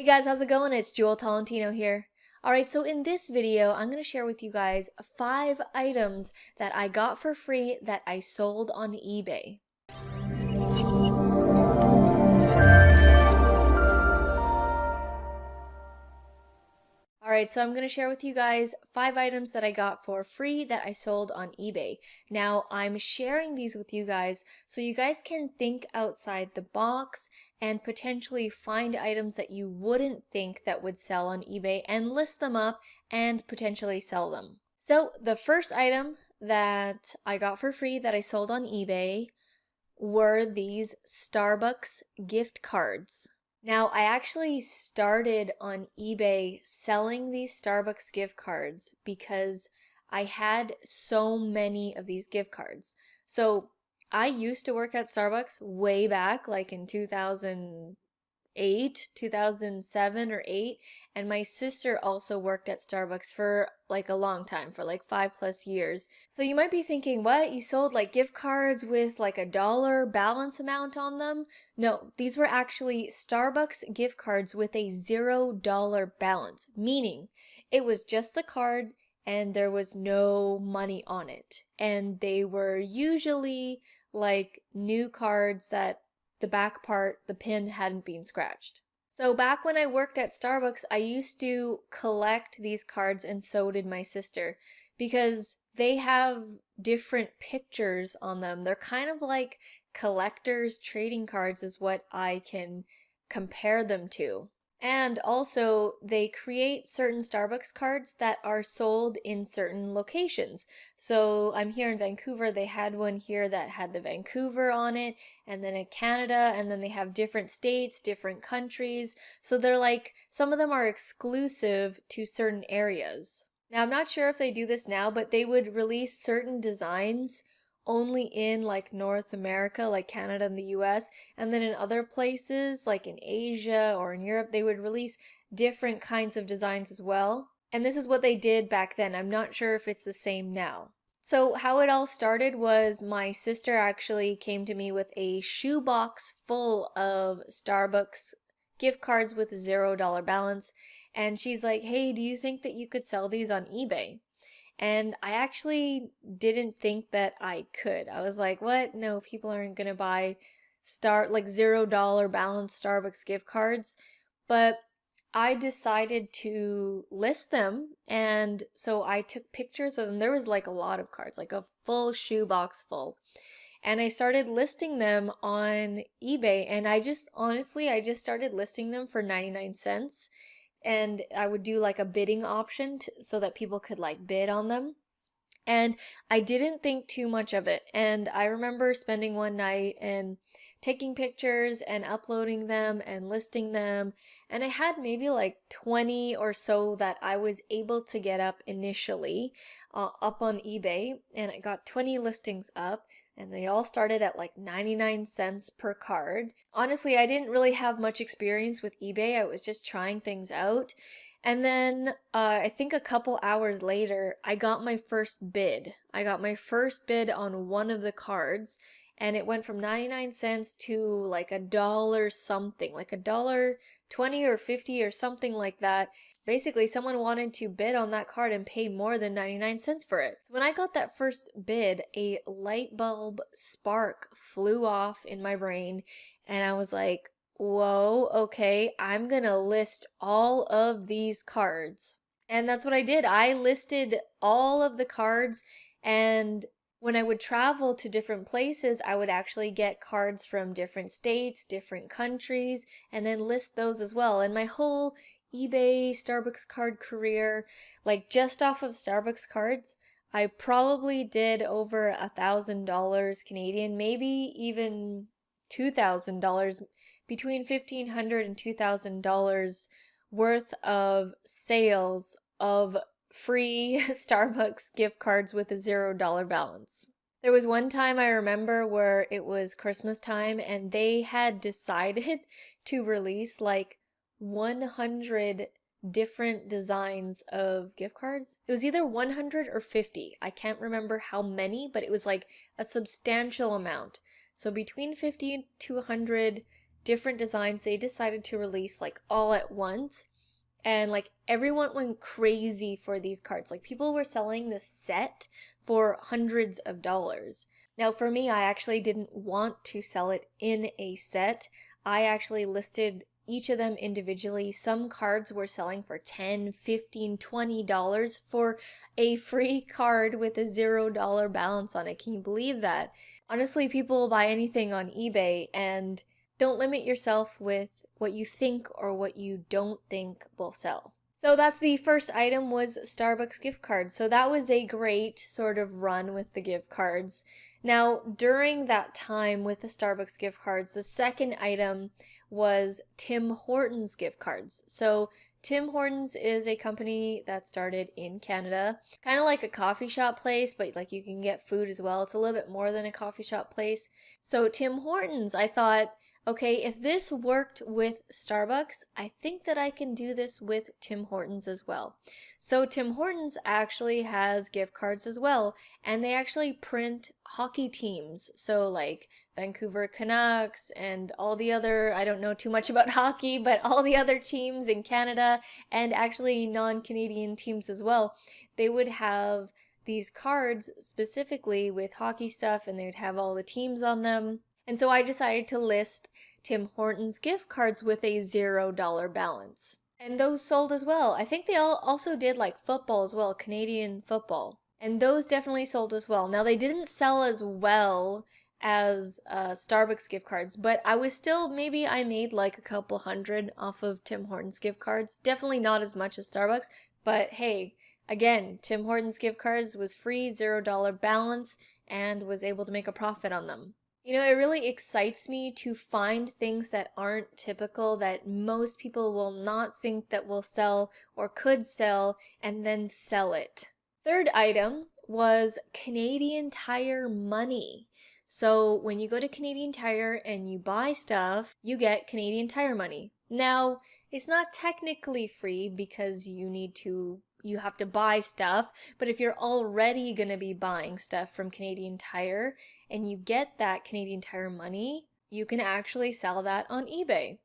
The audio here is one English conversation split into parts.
Hey guys, how's it going? It's Jewel Tolentino here. Alright, so in this video, I'm going to share with you guys 5 items that I got for free that I sold on eBay. Alright, so I'm going to share with you guys 5 items that I got for free that I sold on eBay. Now, I'm sharing these with you guys so you guys can think outside the box and potentially find items that you wouldn't think that would sell on eBay and list them up and potentially sell them. So, the first item that I got for free that I sold on eBay were these Starbucks gift cards. Now, I actually started on eBay selling these Starbucks gift cards because I had so many of these gift cards. So, I used to work at Starbucks way back, like in 2008, 2007 or 8, and my sister also worked at Starbucks for like a long time, for like 5+ years. So you might be thinking, what? You sold like gift cards with like a dollar balance amount on them? No, these were actually Starbucks gift cards with a $0 balance, meaning it was just the card and there was no money on it. And they were usually like new cards that the back part, the pin hadn't been scratched. So back when I worked at Starbucks, I used to collect these cards, and so did my sister, because they have different pictures on them. They're kind of like collector's trading cards is what I can compare them to. And also, they create certain Starbucks cards that are sold in certain locations. So I'm here in Vancouver, they had one here that had the Vancouver on it, and then in Canada, and then they have different states, different countries. So they're like, some of them are exclusive to certain areas. Now, I'm not sure if they do this now, but they would release certain designs only in like North America, like Canada and the US, and then in other places like in Asia or in Europe, they would release different kinds of designs as well. And this is what they did back then. I'm not sure if it's the same now. So how it all started was my sister actually came to me with a shoebox full of Starbucks gift cards with $0 balance, and she's like, "Hey, do you think that you could sell these on eBay?" And I actually didn't think that I could. I was like, what? No, people aren't gonna buy like $0 balance Starbucks gift cards. But I decided to list them, and so I took pictures of them. There was like a lot of cards, like a full shoebox full. And I started listing them on eBay, and I just started listing them for 99 cents. And I would do like a bidding option so that people could like bid on them. And I didn't think too much of it. And I remember spending one night and taking pictures and uploading them and listing them. And I had maybe like 20 or so that I was able to get up initially up on eBay. And I got 20 listings up. And they all started at like 99 cents per card. Honestly, I didn't really have much experience with eBay. I was just trying things out. And then I think a couple hours later, I got my first bid. I got my first bid on one of the cards, and it went from 99 cents to like a dollar something, like $1.20 or 50 or something like that. Basically, someone wanted to bid on that card and pay more than 99 cents for it. So when I got that first bid, a light bulb spark flew off in my brain, and I was like, whoa, okay, I'm gonna list all of these cards. And that's what I did. I listed all of the cards, and when I would travel to different places, I would actually get cards from different states, different countries, and then list those as well. And my whole eBay Starbucks card career, like just off of Starbucks cards, I probably did over $1,000 Canadian, maybe even $2,000, between $1,500 and $2,000 worth of sales of free Starbucks gift cards with a $0 balance. There was one time I remember where it was Christmas time and they had decided to release like 100 different designs of gift cards. It was either 100 or 50. I can't remember how many, but it was like a substantial amount. So between 50 to 100 different designs they decided to release like all at once. And like everyone went crazy for these cards. Like people were selling the set for hundreds of dollars. Now for me, I actually didn't want to sell it in a set. I actually listed each of them individually. Some cards were selling for $10, $15, $20 for a free card with a $0 balance on it. Can you believe that? Honestly, people will buy anything on eBay, and don't limit yourself with what you think or what you don't think will sell. So that's the first item, was Starbucks gift cards. So that was a great sort of run with the gift cards. Now, during that time with the Starbucks gift cards, the second item was Tim Hortons gift cards. So Tim Hortons is a company that started in Canada, kind of like a coffee shop place, but like you can get food as well. It's a little bit more than a coffee shop place. So Tim Hortons, I thought, okay, if this worked with Starbucks, I think that I can do this with Tim Hortons as well. So Tim Hortons actually has gift cards as well, and they actually print hockey teams. So like Vancouver Canucks and all the other, I don't know too much about hockey, but all the other teams in Canada and actually non-Canadian teams as well, they would have these cards specifically with hockey stuff, and they would have all the teams on them. And so I decided to list Tim Hortons gift cards with a $0 balance. And those sold as well. I think they also did like football as well, Canadian football. And those definitely sold as well. Now they didn't sell as well as Starbucks gift cards, but I was still, maybe I made like a couple hundred off of Tim Hortons gift cards. Definitely not as much as Starbucks, but hey, again, Tim Hortons gift cards was free, $0 balance, and was able to make a profit on them. You know, it really excites me to find things that aren't typical, that most people will not think that will sell or could sell, and then sell it. Third item was Canadian Tire money. So when you go to Canadian Tire and you buy stuff, you get Canadian Tire money. Now, it's not technically free because you have to buy stuff, but if you're already going to be buying stuff from Canadian Tire and you get that Canadian Tire money, you can actually sell that on eBay.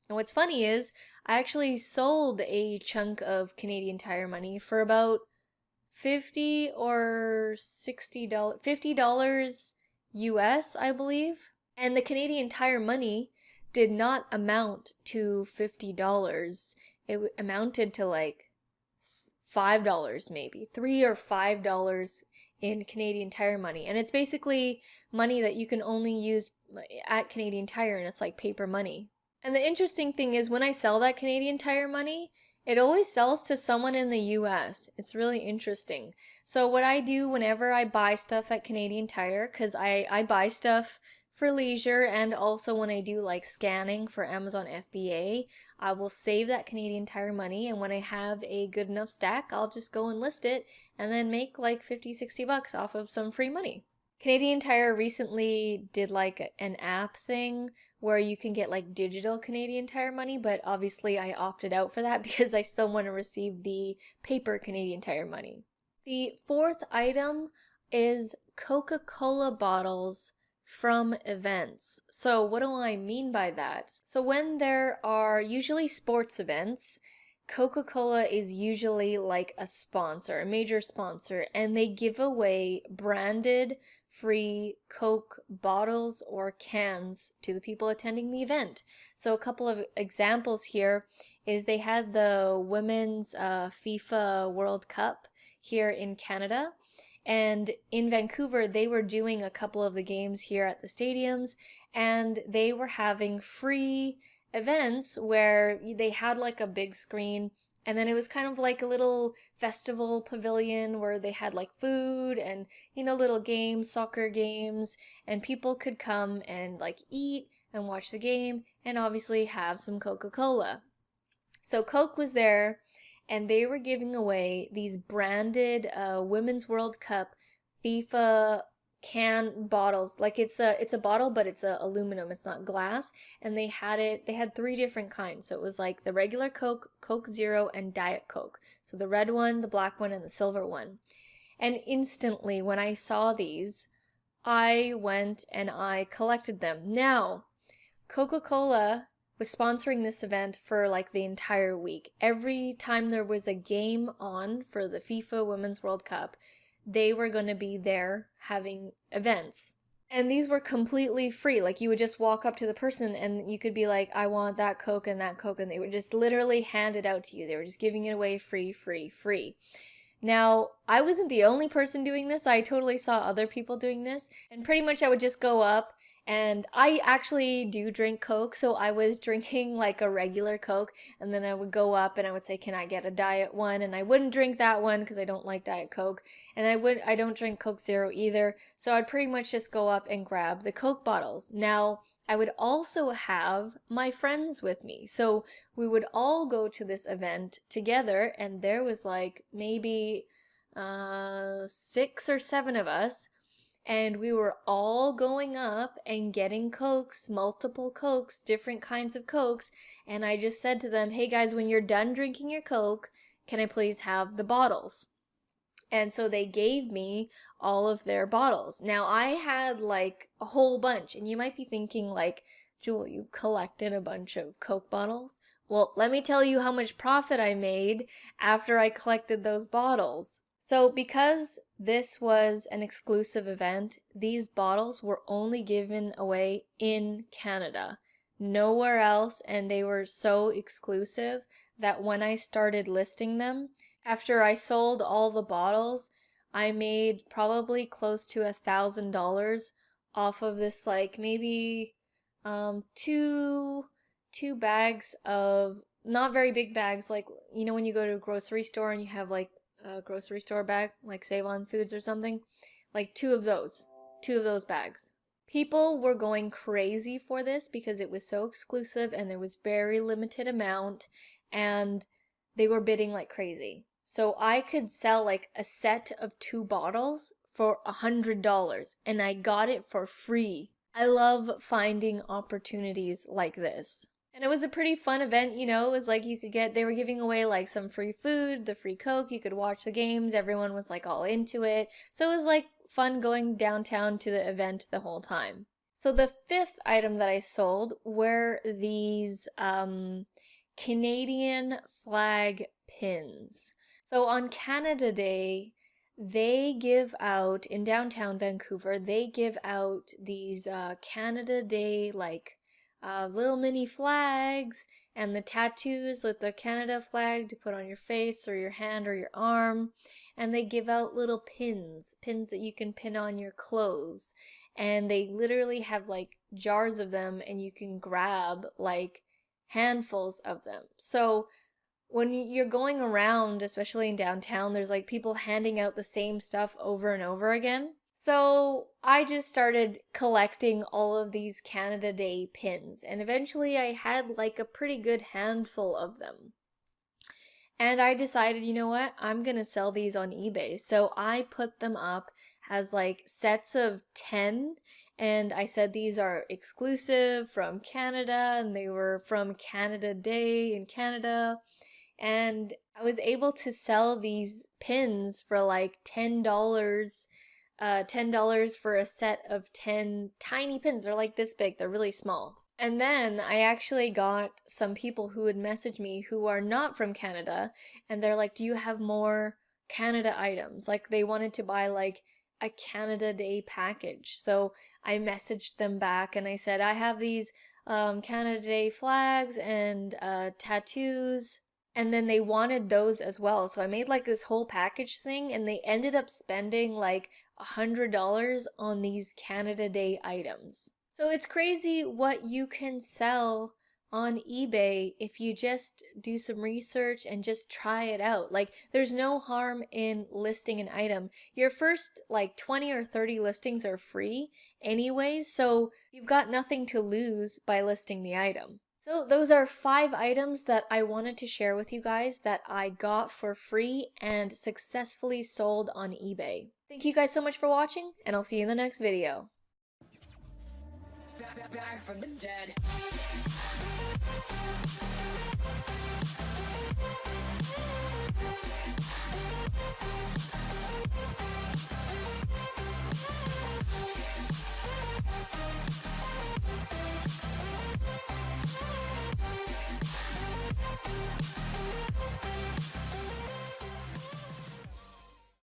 And what's funny is I actually sold a chunk of Canadian Tire money for about $50 or $60, $50 US, I believe. And the Canadian Tire money did not amount to $50. It amounted to like $5 maybe, $3 or $5 in Canadian Tire money. And it's basically money that you can only use at Canadian Tire, and it's like paper money. And the interesting thing is when I sell that Canadian Tire money, it always sells to someone in the US. It's really interesting. So what I do whenever I buy stuff at Canadian Tire, because I buy stuff for leisure, and also when I do like scanning for Amazon FBA, I will save that Canadian Tire money, and when I have a good enough stack, I'll just go and list it and then make like 50, $60 off of some free money. Canadian Tire recently did like an app thing where you can get like digital Canadian Tire money, but obviously I opted out for that because I still want to receive the paper Canadian Tire money. The fourth item is Coca-Cola bottles from events. So what do I mean by that? So when there are usually sports events, Coca-Cola is usually like a sponsor, a major sponsor, and they give away branded free Coke bottles or cans to the people attending the event. So a couple of examples here is they had the women's FIFA World Cup here in Canada. And in Vancouver, they were doing a couple of the games here at the stadiums, and they were having free events where they had like a big screen, and then it was kind of like a little festival pavilion where they had like food and, you know, little games, soccer games, and people could come and like eat and watch the game and obviously have some Coca-Cola. So Coke was there, and they were giving away these branded Women's World Cup FIFA can bottles. Like it's a bottle, but it's aluminum, it's not glass. And they had three different kinds. So it was like the regular Coke, Coke Zero, and Diet Coke. So the red one, the black one, and the silver one. And instantly when I saw these, I went and I collected them. Now, Coca-Cola was sponsoring this event for like the entire week. Every time there was a game on for the FIFA Women's World Cup, they were going to be there having events. And these were completely free. Like you would just walk up to the person and you could be like, I want that Coke and that Coke. And they would just literally hand it out to you. They were just giving it away free, free, free. Now, I wasn't the only person doing this. I totally saw other people doing this. And pretty much I would just go up, and I actually do drink Coke, so I was drinking like a regular Coke, and then I would go up and I would say, can I get a Diet one? And I wouldn't drink that one because I don't like Diet Coke. And I don't drink Coke Zero either. So I'd pretty much just go up and grab the Coke bottles. Now, I would also have my friends with me. So we would all go to this event together, and there was like maybe 6 or 7 of us, and we were all going up and getting Cokes, multiple Cokes, different kinds of Cokes, and I just said to them, hey guys, when you're done drinking your Coke, can I please have the bottles? And so they gave me all of their bottles. Now I had like a whole bunch, and you might be thinking like, Jewel, you collected a bunch of Coke bottles? Well, let me tell you how much profit I made after I collected those bottles. So because this was an exclusive event, these bottles were only given away in Canada, nowhere else, and they were so exclusive that when I started listing them, after I sold all the bottles, I made probably close to $1,000 off of this, like maybe two bags of not very big bags, like you know when you go to a grocery store and you have like a grocery store bag, like Save On Foods or something, like two of those bags. People were going crazy for this because it was so exclusive and there was very limited amount, and they were bidding like crazy. So I could sell like a set of 2 bottles for $100, and I got it for free. I love finding opportunities like this. And it was a pretty fun event, you know. It was like they were giving away like some free food, the free Coke, you could watch the games, everyone was like all into it. So it was like fun going downtown to the event the whole time. So the 5th item that I sold were these Canadian flag pins. So on Canada Day, they give out, in downtown Vancouver, they give out these Canada Day like little mini flags and the tattoos with the Canada flag to put on your face or your hand or your arm. And they give out little pins that you can pin on your clothes. And they literally have like jars of them, and you can grab like handfuls of them. So when you're going around, especially in downtown, there's like people handing out the same stuff over and over again. So I just started collecting all of these Canada Day pins, and eventually I had like a pretty good handful of them. And I decided, you know what, I'm gonna sell these on eBay. So I put them up as like sets of 10, and I said these are exclusive from Canada, and they were from Canada Day in Canada. And I was able to sell these pins for like $10, $10 for a set of 10 tiny pins. They're like this big, they're really small. And then I actually got some people who would message me who are not from Canada, and they're like, do you have more Canada items? Like they wanted to buy like a Canada Day package. So I messaged them back and I said, I have these Canada Day flags and tattoos. And then they wanted those as well. So I made like this whole package thing, and they ended up spending like $100 on these Canada Day items. So it's crazy what you can sell on eBay if you just do some research and just try it out. Like there's no harm in listing an item. Your first like 20 or 30 listings are free anyways, so you've got nothing to lose by listing the item. So those are 5 items that I wanted to share with you guys that I got for free and successfully sold on eBay. Thank you guys so much for watching, and I'll see you in the next video. Back from the dead.